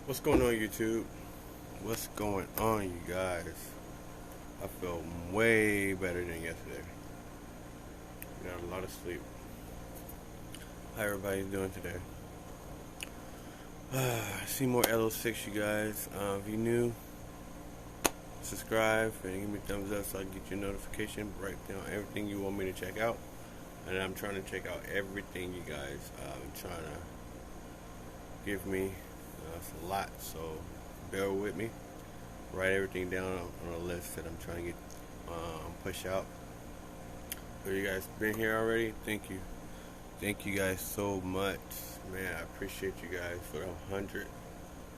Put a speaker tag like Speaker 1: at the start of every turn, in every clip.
Speaker 1: What's going on, YouTube? What's going on, you guys? I feel way better than yesterday. Got a lot of sleep. How everybody's doing today? See more LO6, you guys. If you're new, subscribe and give me a thumbs up so I can get your notification. Write down everything you want me to check out. And I'm trying to check out everything you guys trying to give me. It's a lot, so bear with me. Write everything down on a list that I'm trying to get push out. So you guys been here already? Thank you. Thank you guys so much. Man, I appreciate you guys for 100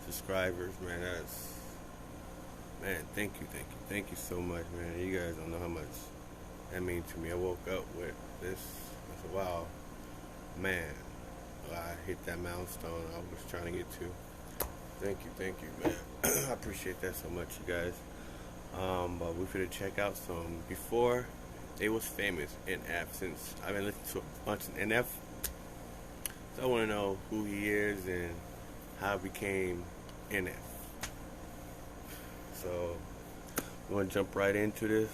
Speaker 1: subscribers, man. Thank you so much, man. You guys don't know how much that means to me. I woke up with this. I said, wow, man, I hit that milestone I was trying to get to. Thank you, man. I appreciate that so much, you guys. But we're gonna check out some before they was famous NF. Since I've been listening to a bunch of NF, so I want to know who he is and how it became NF. So we want to jump right into this.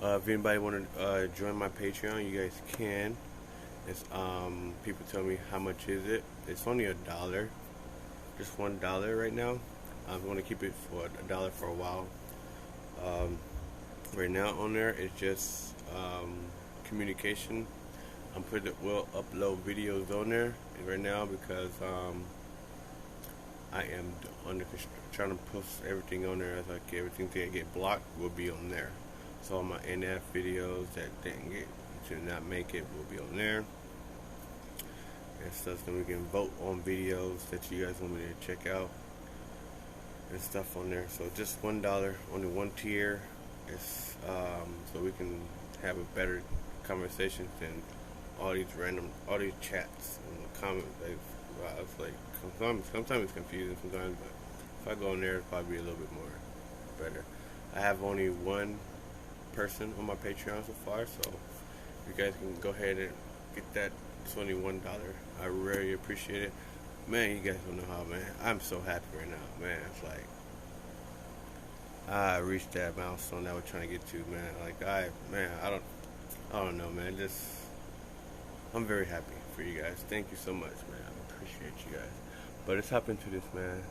Speaker 1: If anybody want to join my Patreon, you guys can. It's people tell me how much is it. It's only $1, just $1 right now. I'm going to keep it for $1 for a while. Right now on there it's just communication. We'll upload videos on there right now because I am trying to post everything on there. As like everything that get blocked will be on there. So all my NF videos that did not make it will be on there. And stuff, then we can vote on videos that you guys want me to check out and stuff on there. So just $1, only one tier. It's so we can have a better conversation than all these chats and the comments. It's like sometimes it's confusing sometimes, but if I go in there, it'll probably be a little bit more better. I have only one person on my Patreon so far, so you guys can go ahead and get that. It's only $1. I really appreciate it. Man, you guys don't know how, man. I'm so happy right now, man. It's like I reached that milestone that I was trying to get to, man. Like I don't know, man. I'm very happy for you guys. Thank you so much, man. I appreciate you guys. But let's hop into this, man.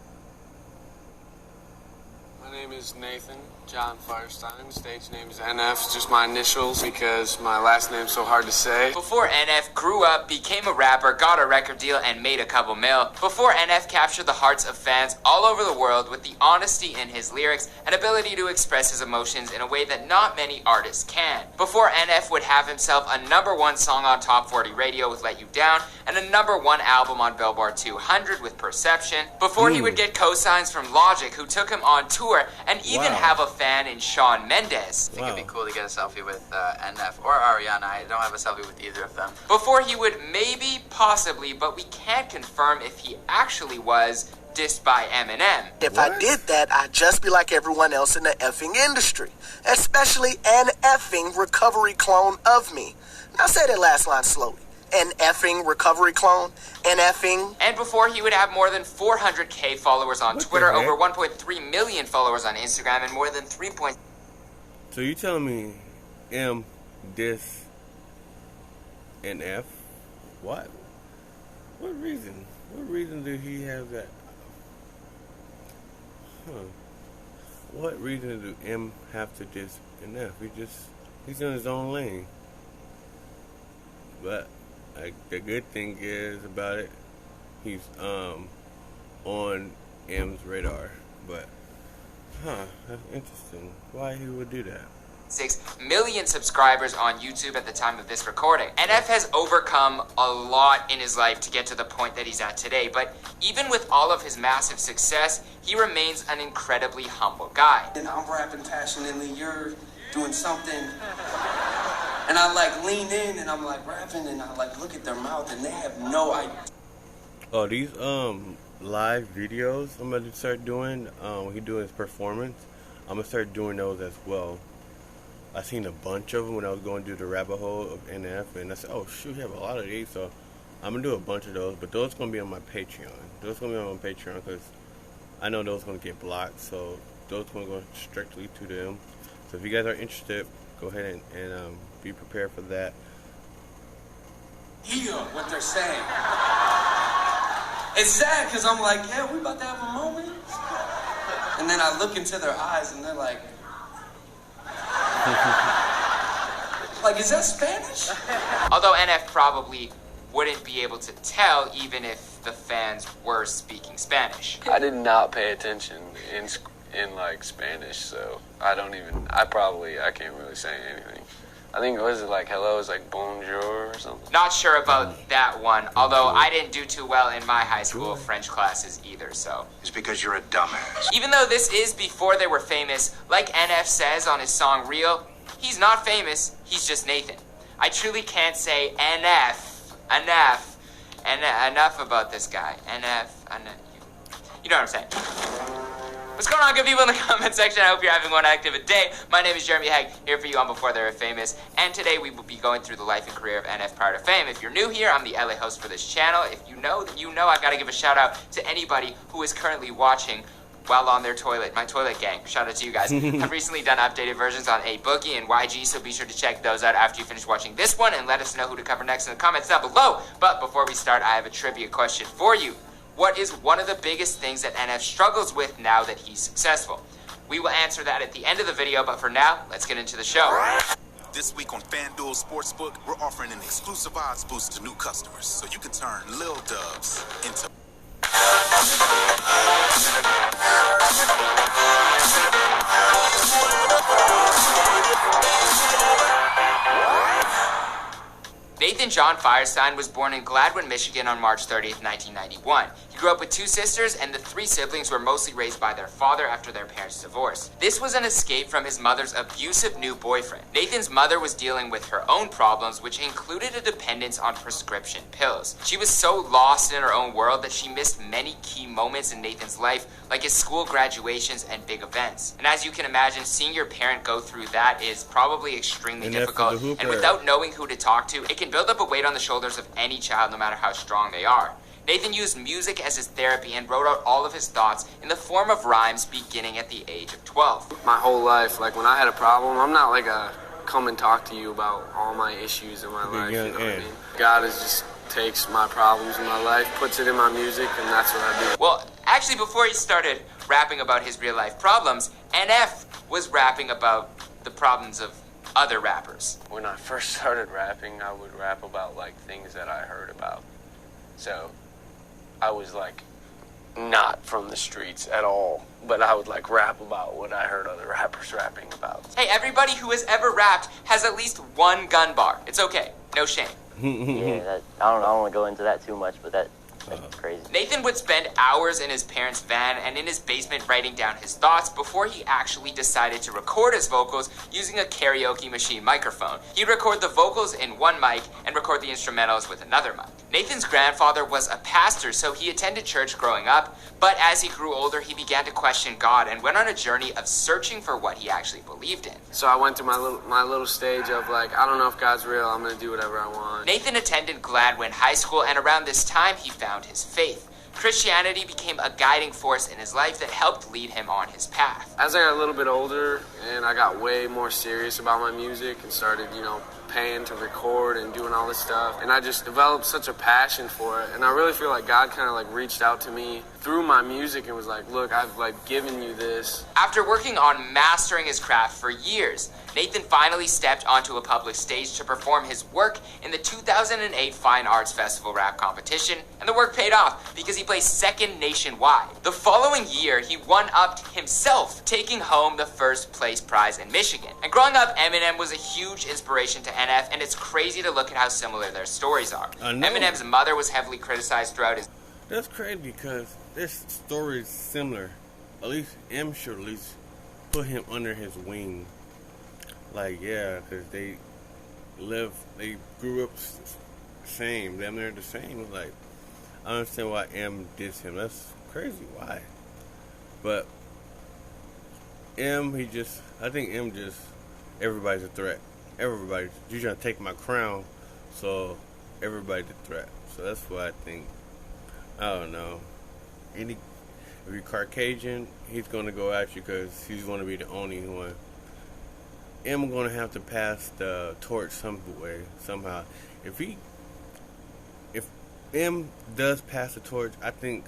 Speaker 2: My name is Nathan John Firestein. Stage name is NF. It's just my initials because my last name's so hard to say.
Speaker 3: Before NF grew up, became a rapper, got a record deal, and made a couple mil. Before NF captured the hearts of fans all over the world with the honesty in his lyrics and ability to express his emotions in a way that not many artists can. Before NF would have himself a #1 song on Top 40 Radio with Let You Down and a #1 album on Billboard 200 with Perception. Before he would get cosigns from Logic, who took him on tour, and even have a fan in Shawn Mendes.
Speaker 4: I think it'd be cool to get a selfie with NF or Ariana. I don't have a selfie with either of them.
Speaker 3: Before he would maybe, possibly, but we can't confirm if he actually was dissed by Eminem.
Speaker 5: If I did that, I'd just be like everyone else in the effing industry, especially an effing recovery clone of me. Now say that last line slowly. An effing recovery clone, an effing.
Speaker 3: And before he would have more than 400K followers on Twitter, over 1.3 million followers on Instagram, and more than 3.
Speaker 1: So you telling me M this NF? What? What reason? What reason did he have that? What reason do M have to diss NF? He's in his own lane. But the good thing is about it, he's on M's radar. But that's interesting. Why he would do that?
Speaker 3: 6 million subscribers on YouTube at the time of this recording. NF has overcome a lot in his life to get to the point that he's at today, but even with all of his massive success, he remains an incredibly humble guy.
Speaker 6: And I'm rapping passionately, you're doing something, and I like lean in and I'm like rapping and I like look at their mouth and they have no idea.
Speaker 1: Oh, these live videos I'm gonna start doing when he doing his performance, I'm gonna start doing those as well. I seen a bunch of them when I was going through the rabbit hole of NF, and I said, oh shoot, we have a lot of these, so I'm gonna do a bunch of those, but those gonna be on my Patreon. Those gonna be on my Patreon because I know those gonna get blocked, so those gonna go strictly to them. So if you guys are interested, go ahead and be prepared for that.
Speaker 6: Hear what they're saying. It's sad because I'm like, yeah, we about to have a moment. And then I look into their eyes and they're like, is that Spanish?
Speaker 3: Although NF probably wouldn't be able to tell even if the fans were speaking Spanish.
Speaker 7: I did not pay attention in like Spanish, so I can't really say anything. I think, was it like hello, is like bonjour or something?
Speaker 3: Not sure about that one, although I didn't do too well in my high school French classes either, so.
Speaker 8: It's because you're a dumbass.
Speaker 3: Even though this is before they were famous, like NF says on his song Real, he's not famous, he's just Nathan. I truly can't say enough about this guy. You know what I'm saying. What's going on, good people in the comment section? I hope you're having one heck of a day. My name is Jeremy Hegg, here for you on Before They Were Famous, and today we will be going through the life and career of NF prior to fame. If you're new here, I'm the LA host for this channel. If you know, then you know. I've got to give a shout out to anybody who is currently watching while on their toilet, my toilet gang. Shout out to you guys. I've recently done updated versions on A Boogie and YG, so be sure to check those out after you finish watching this one, and let us know who to cover next in the comments down below. But before we start, I have a trivia question for you. What is one of the biggest things that NF struggles with now that he's successful? We will answer that at the end of the video, but for now, let's get into the show.
Speaker 8: This week on FanDuel Sportsbook, we're offering an exclusive odds boost to new customers, so you can turn Lil Dubs into...
Speaker 3: Nathan John Firestein was born in Gladwin, Michigan on March 30th, 1991. He grew up with 2 sisters, and the 3 siblings were mostly raised by their father after their parents' divorce. This was an escape from his mother's abusive new boyfriend. Nathan's mother was dealing with her own problems, which included a dependence on prescription pills. She was so lost in her own world that she missed many key moments in Nathan's life, like his school graduations and big events. And as you can imagine, seeing your parent go through that is probably extremely difficult, and without knowing who to talk to, it can build up a weight on the shoulders of any child, no matter how strong they are. Nathan used music as his therapy and wrote out all of his thoughts in the form of rhymes beginning at the age of 12.
Speaker 7: My whole life, like when I had a problem, I'm not like a come and talk to you about all my issues in my life, you know what I mean? God just takes my problems in my life, puts it in my music, and that's what I do.
Speaker 3: Well, actually, before he started rapping about his real life problems, NF was rapping about the problems of other rappers.
Speaker 7: When I first started rapping, I would rap about like things that I heard about. So I was like not from the streets at all, but I would like rap about what I heard other rappers rapping about.
Speaker 3: Hey, everybody who has ever rapped has at least one gun bar. It's okay, no shame.
Speaker 9: Yeah, I don't want to go into that too much, but that's crazy.
Speaker 3: Nathan would spend hours in his parents' van and in his basement writing down his thoughts before he actually decided to record his vocals using a karaoke machine microphone. He'd record the vocals in one mic and record the instrumentals with another mic. Nathan's grandfather was a pastor, so he attended church growing up, but as he grew older, he began to question God and went on a journey of searching for what he actually believed in.
Speaker 7: So I went through my little stage of like, I don't know if God's real, I'm gonna do whatever I want.
Speaker 3: Nathan attended Gladwin High School, and around this time he found his faith. Christianity became a guiding force in his life that helped lead him on his path.
Speaker 7: As I got a little bit older and I got way more serious about my music and started, paying to record and doing all this stuff, and I just developed such a passion for it, and I really feel like God kind of like reached out to me through my music and was like, look, I've like given you this.
Speaker 3: After working on mastering his craft for years, Nathan finally stepped onto a public stage to perform his work in the 2008 Fine Arts Festival rap competition, and the work paid off because he placed second nationwide. The following year, he one-upped himself, taking home the first place prize in Michigan. And growing up, Eminem was a huge inspiration to NF, and it's crazy to look at how similar their stories are. Eminem's mother was heavily criticized throughout his...
Speaker 1: That's crazy because their story is similar. At least M should at least put him under his wing. Like, yeah, because they grew up same. They're the same. Like, I don't understand why M dissed him. That's crazy. Why? But I think M everybody's a threat. Everybody, you're trying to take my crown, so everybody's a threat. So that's why I think, I don't know, if you're Caucasian, he's going to go at you because he's going to be the only one. I'm going to have to pass the torch some way, somehow. If M does pass the torch, I think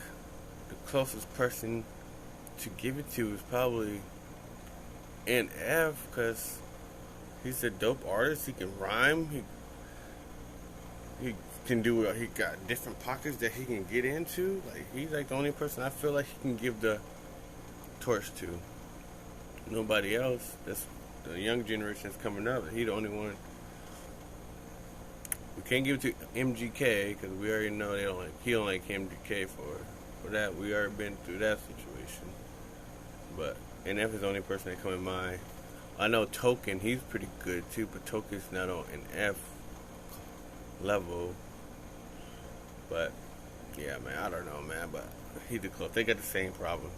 Speaker 1: the closest person to give it to is probably NF, because he's a dope artist. He can rhyme. He can do it. He got different pockets that he can get into. Like, he's like the only person I feel like he can give the torch to. Nobody else. That's the young generation that's coming up. He the only one. We can't give it to MGK because we already know he don't like MGK for that. We already been through that situation. But NF is the only person that come in mind. I know Token, he's pretty good too, but Token's not on an F level. But yeah, man, I don't know, man. But he's the close. They got the same problems.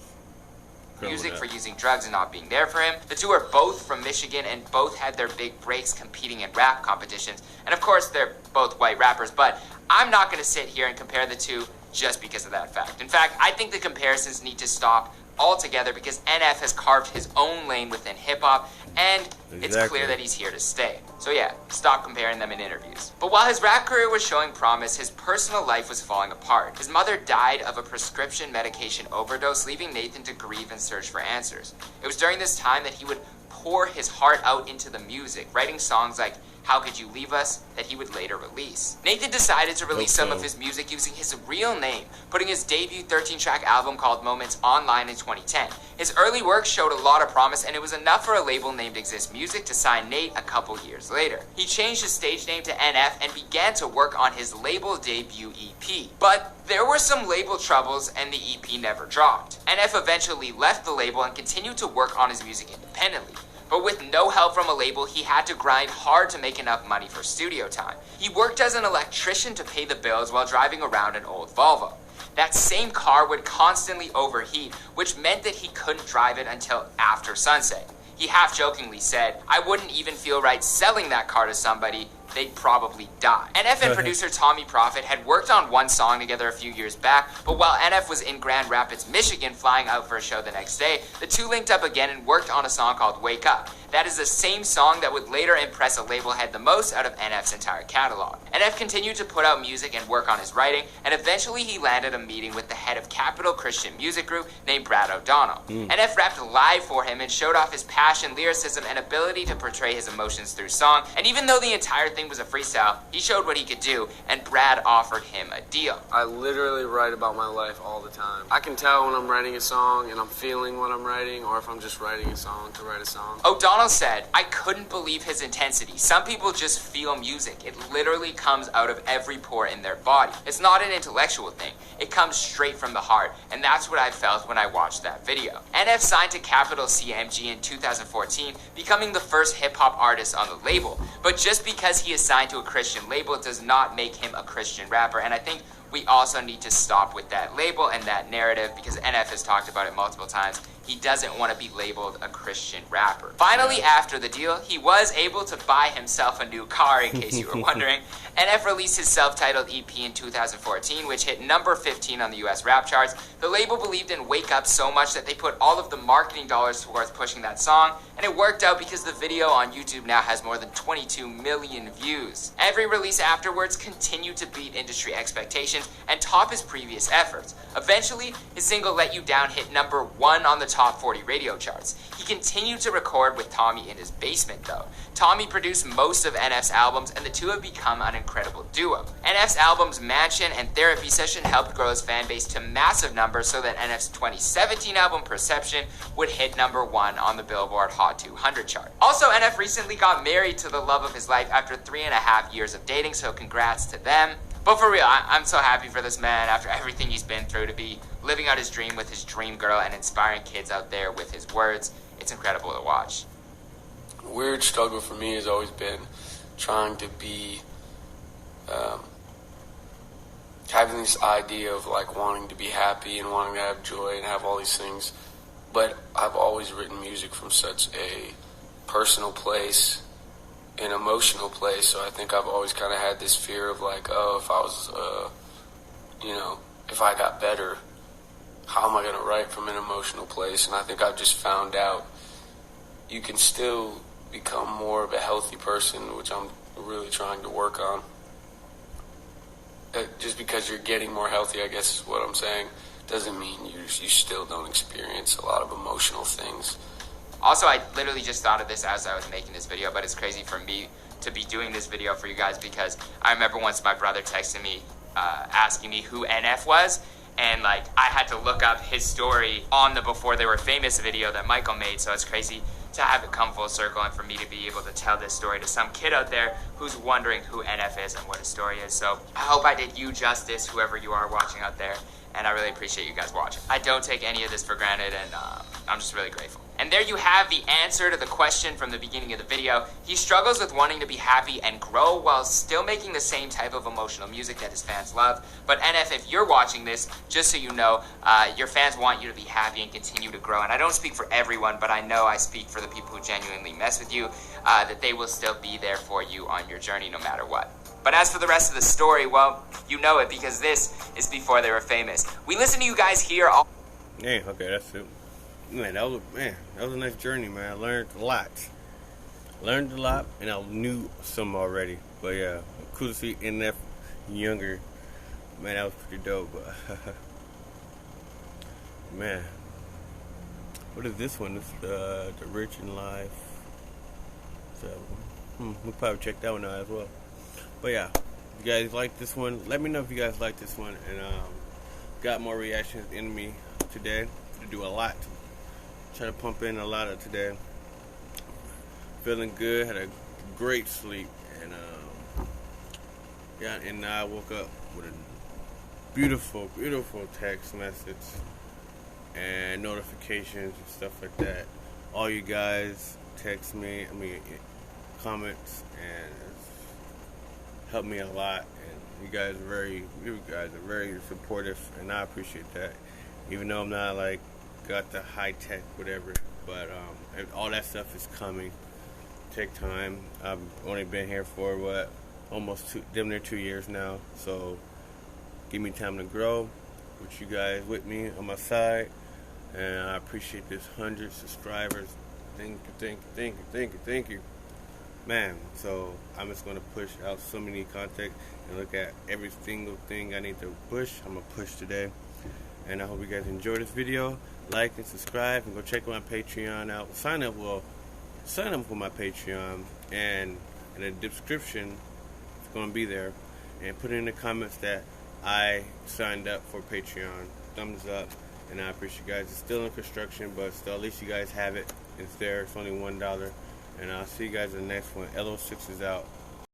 Speaker 3: Music for using drugs and not being there for him. The two are both from Michigan and both had their big breaks competing in rap competitions. And of course, they're both white rappers, but I'm not going to sit here and compare the two just because of that fact. In fact, I think the comparisons need to stop altogether because NF has carved his own lane within hip-hop, and it's clear that he's here to stay. So yeah, stop comparing them in interviews. But while his rap career was showing promise, his personal life was falling apart. His mother died of a prescription medication overdose, leaving Nathan to grieve and search for answers. It was during this time that he would pour his heart out into the music, writing songs like How Could You Leave Us that he would later release. Nathan decided to release some of his music using his real name, putting his debut 13-track album called Moments online in 2010. His early work showed a lot of promise, and it was enough for a label named Exist Music to sign Nate a couple years later. He changed his stage name to NF and began to work on his label debut EP. But there were some label troubles and the EP never dropped. NF eventually left the label and continued to work on his music independently. But with no help from a label, he had to grind hard to make enough money for studio time. He worked as an electrician to pay the bills while driving around an old Volvo. That same car would constantly overheat, which meant that he couldn't drive it until after sunset. He half-jokingly said, "I wouldn't even feel right selling that car to somebody. They'd probably die." NF and producer Tommy Profit had worked on one song together a few years back, but while NF was in Grand Rapids, Michigan, flying out for a show the next day, the two linked up again and worked on a song called Wake Up. That is the same song that would later impress a label head the most out of NF's entire catalog. NF continued to put out music and work on his writing, and eventually he landed a meeting with the head of Capital Christian Music Group named Brad O'Donnell. NF rapped live for him and showed off his passion, lyricism, and ability to portray his emotions through song, and even though the entire thing was a freestyle, he showed what he could do, and Brad offered him a deal.
Speaker 7: I literally write about my life all the time. I can tell when I'm writing a song and I'm feeling what I'm writing, or if I'm just writing a song to write a song.
Speaker 3: O'Donnell said, "I couldn't believe his intensity. Some people just feel music. It literally comes out of every pore in their body. It's not an intellectual thing. It comes straight from the heart, and that's what I felt when I watched that video." NF signed to Capital CMG in 2014, becoming the first hip-hop artist on the label. But just because he is signed to a Christian label does not make him a Christian rapper, and I think we also need to stop with that label and that narrative because NF has talked about it multiple times. He doesn't want to be labeled a Christian rapper. Finally, after the deal, he was able to buy himself a new car, in case you were wondering. NF released his self-titled EP in 2014, which hit number 15 on the US rap charts. The label believed in Wake Up so much that they put all of the marketing dollars towards pushing that song, and it worked out because the video on YouTube now has more than 22 million views. Every release afterwards continued to beat industry expectations and top his previous efforts. Eventually, his single Let You Down hit number 1 on the top 40 radio charts. He continued to record with Tommy in his basement though. Tommy produced most of NF's albums, and the two have become an incredible duo. NF's albums Mansion and Therapy Session helped grow his fan base to massive numbers so that NF's 2017 album Perception would hit number 1 on the Billboard Hot 200 chart. Also, NF recently got married to the love of his life after 3.5 years of dating, so congrats to them. But for real, I'm so happy for this man after everything he's been through to be living out his dream with his dream girl and inspiring kids out there with his words. It's incredible to watch.
Speaker 2: A weird struggle for me has always been trying to be, having this idea of like wanting to be happy and wanting to have joy and have all these things. But I've always written music from such a personal place, an emotional place, so I think I've always kind of had this fear of like, oh, if I was you know, if I got better, how am I going to write from an emotional place? And I think I've just found out you can still become more of a healthy person, which I'm really trying to work on. Just because you're getting more healthy, I guess is what I'm saying, doesn't mean you still don't experience a lot of emotional things.
Speaker 3: Also, I literally just thought of this as I was making this video, but it's crazy for me to be doing this video for you guys because I remember once my brother texted me asking me who NF was, and like I had to look up his story on the Before They Were Famous video that Michael made, so it's crazy to have it come full circle and for me to be able to tell this story to some kid out there who's wondering who NF is and what his story is. So I hope I did you justice, whoever you are watching out there, and I really appreciate you guys watching. I don't take any of this for granted, and I'm just really grateful. And there you have the answer to the question from the beginning of the video. He struggles with wanting to be happy and grow while still making the same type of emotional music that his fans love. But NF, if you're watching this, just so you know, your fans want you to be happy and continue to grow. And I don't speak for everyone, but I know I speak for the people who genuinely mess with you, that they will still be there for you on your journey no matter what. But as for the rest of the story, well, you know it because this is Before They Were Famous. We listen to you guys here all...
Speaker 1: Yeah, okay, that's it. Man, that was a nice journey, man. I learned a lot. And I knew some already. But yeah, cool to see NF younger. Man, that was pretty dope. Man, what is this one? This is the Rich in Life. So, we'll probably check that one out as well. But yeah, if you guys like this one, let me know if you guys like this one. And got more reactions in me today to do a lot. Try to pump in a lot of today. Feeling good, had a great sleep, and yeah, and now I woke up with a beautiful text message and notifications and stuff like that. All you guys text me, comments, and it's helped me a lot. And you guys are very supportive, and I appreciate that. Even though I'm not like got the high tech whatever, but all that stuff is coming. Take time. I've only been here for almost damn near 2 years now, so give me time to grow with you guys with me on my side, and I appreciate this 100 subscribers. Thank you, man. So I'm just gonna push out so many content and look at every single thing I need to push. I'm gonna push today, and I hope you guys enjoy this video. Like and subscribe, and go check my Patreon out. Sign up for my Patreon, and in the description it's going to be there. And put in the comments that I signed up for Patreon. Thumbs up, and I appreciate you guys. It's still in construction, but still, at least you guys have it. It's there. It's only $1, and I'll see you guys in the next one. LO6 is out.